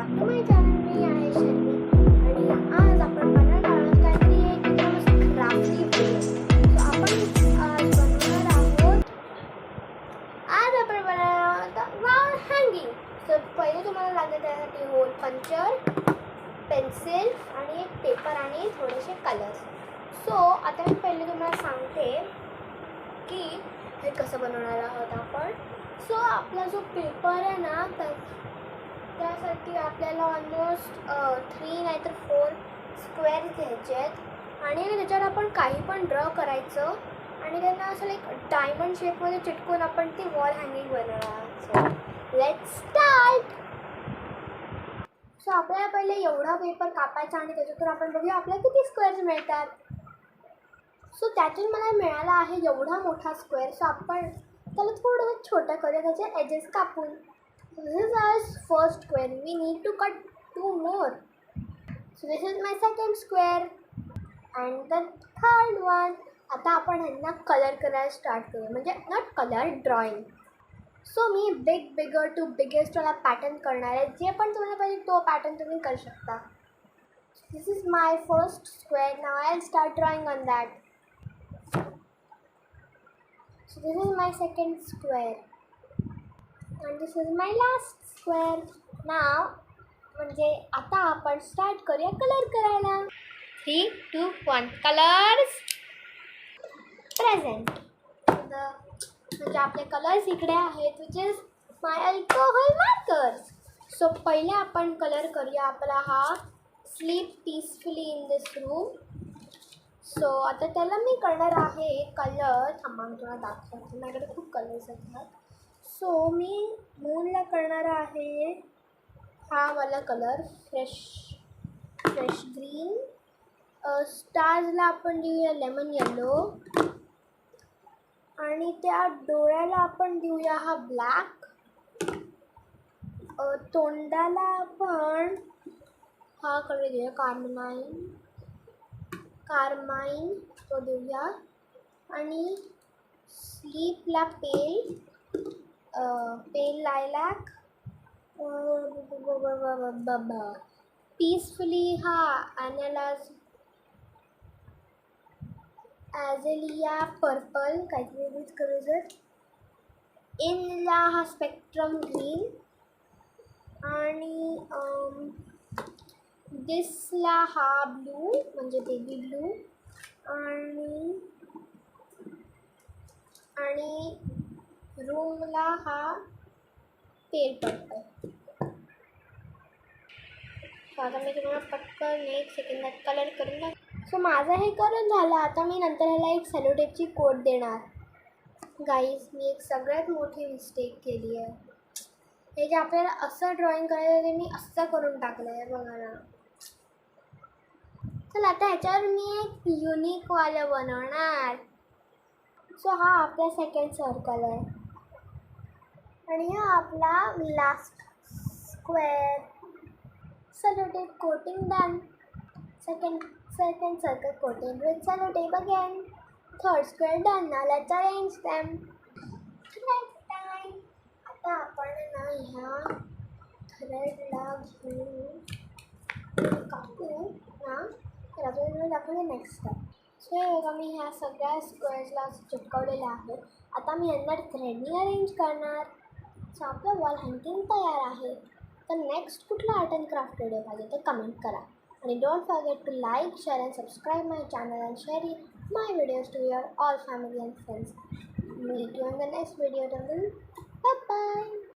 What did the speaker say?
back to my channel. मी आहे शर्मी आणि आज आपण बनवणार आहोत काहीतरी एक एकदम क्राफ्टी व्हिडिओ. सो आपण बनवणार आहोत वॉल हँगिंग. सो पहिले तुम्हाला लागेल त्यासाठी होल पंचर, पेन्सिल आणि एक पेपर आणि थोडेसे कलर्स. सो आता मी पहिले तुम्हाला सांगते की हे कसं बनवणार आहोत आपण. सो आपला जो पेपर आहे ना त्यासाठी आपल्याला ऑलमोस्ट 3 नाहीतर 4 स्क्वेअर घ्यायचे आहेत आणि त्याच्यावर आपण काही पण ड्रॉ करायचं आणि त्यांना असं लाईक डायमंड शेपमध्ये चिटकून आपण ती वॉल हँगिंग बनवणार आहोत. So let's start. सो आपल्याला पहिले एवढा पेपर कापायचा आणि त्याच्यातून आपण बघूया आपल्याला किती स्क्वेअर्स मिळतात. सो त्यातून मला मिळाला आहे एवढा मोठा स्क्वेअर. सो आपण त्याला थोडं छोटं करूया, त्याचे एजेस कापून. This is our first square. We need to cut 2 more. So this is my second square and the third one. आता आपण ह्यांना कलर करायला स्टार्ट करूया, म्हणजे नॉट कलर, ड्रॉइंग. सो मी बिगर टू बिगेस्ट वाला पॅटर्न करणार आहे. जे पण तुम्हाला पाहिजे तो पॅटर्न तुम्ही करू शकता. This is my first square. Now I start drawing on that. So this is my second square and this is my last square. Now म्हणजे आता आपण स्टार्ट करूया कलर करायला. 3, 2, 1 कलर्स प्रेझेंट. म्हणजे आपले कलर्स इकडे आहेत, which is my alcohol markers. So पहिले आपण कलर करूया आपला हा sleep peacefully in this room. So आता त्याला मी करणार आहे कलर. थांबा मी तुला दाखवते, माझ्याकडे खूप कलर्स आहेत. सो मी मूनला करणार आहे हा वाला कलर, फ्रेश ग्रीन. स्टार्सला आपण देऊया लेमन येलो आणि त्या डोळ्याला आपण देऊया हा ब्लॅक. तोंडाला आपण हा कलर देऊया कार्माइन तो देऊया आणि स्लीपला पेल लायलॅक. पीसफुली हा ॲझेलिया पर्पल काहीतरी वेगळीच करायचं. इनला हा स्पेक्ट्रम ग्रीन आणि दिसला हा ब्लू म्हणजे बेबी ब्लू आणि रूमला हा पेल पर्पल. आता मी तुम्हाला पटकन 1 सेकंदात कलर करून दाखव. सो माझं हे करून झालं. आता मी नंतर ह्याला एक सेलोटेपची कोट देणार. गाईज, मी एक सगळ्यात मोठी मिस्टेक केली आहे. हे जे आपल्याला असं ड्रॉइंग करायचं ते मी असं करून टाकलं आहे, बघा ना. चल आता ह्याच्यावर मी एक युनिकवालं बनवणार. सो हा आपला सेकंड सर्कल आहे आणि हा आपला last square. Sellotape coating done. Second circle coated with sellotape again. Third square done. Now let's arrange them. Next time आता आपण ना ह्या थ्रेडला घेऊन कापू ना. तर आपण दाखवूया नेक्स्ट स्टेप. सो मी ह्या सगळ्या स्क्वेअर्सला चिटकवलेलं आहे. आता मी यांना थ्रेडनी अरेंज करणार. सो आपलं वॉल हँगिंग तयार आहे. तर नेक्स्ट कुठला आर्ट अँड क्राफ्ट व्हिडिओ पाहिजे ते कमेंट करा आणि don't forget to like, share and subscribe my channel and share my videos to your all family and friends. Meet you in the next video. Bye bye.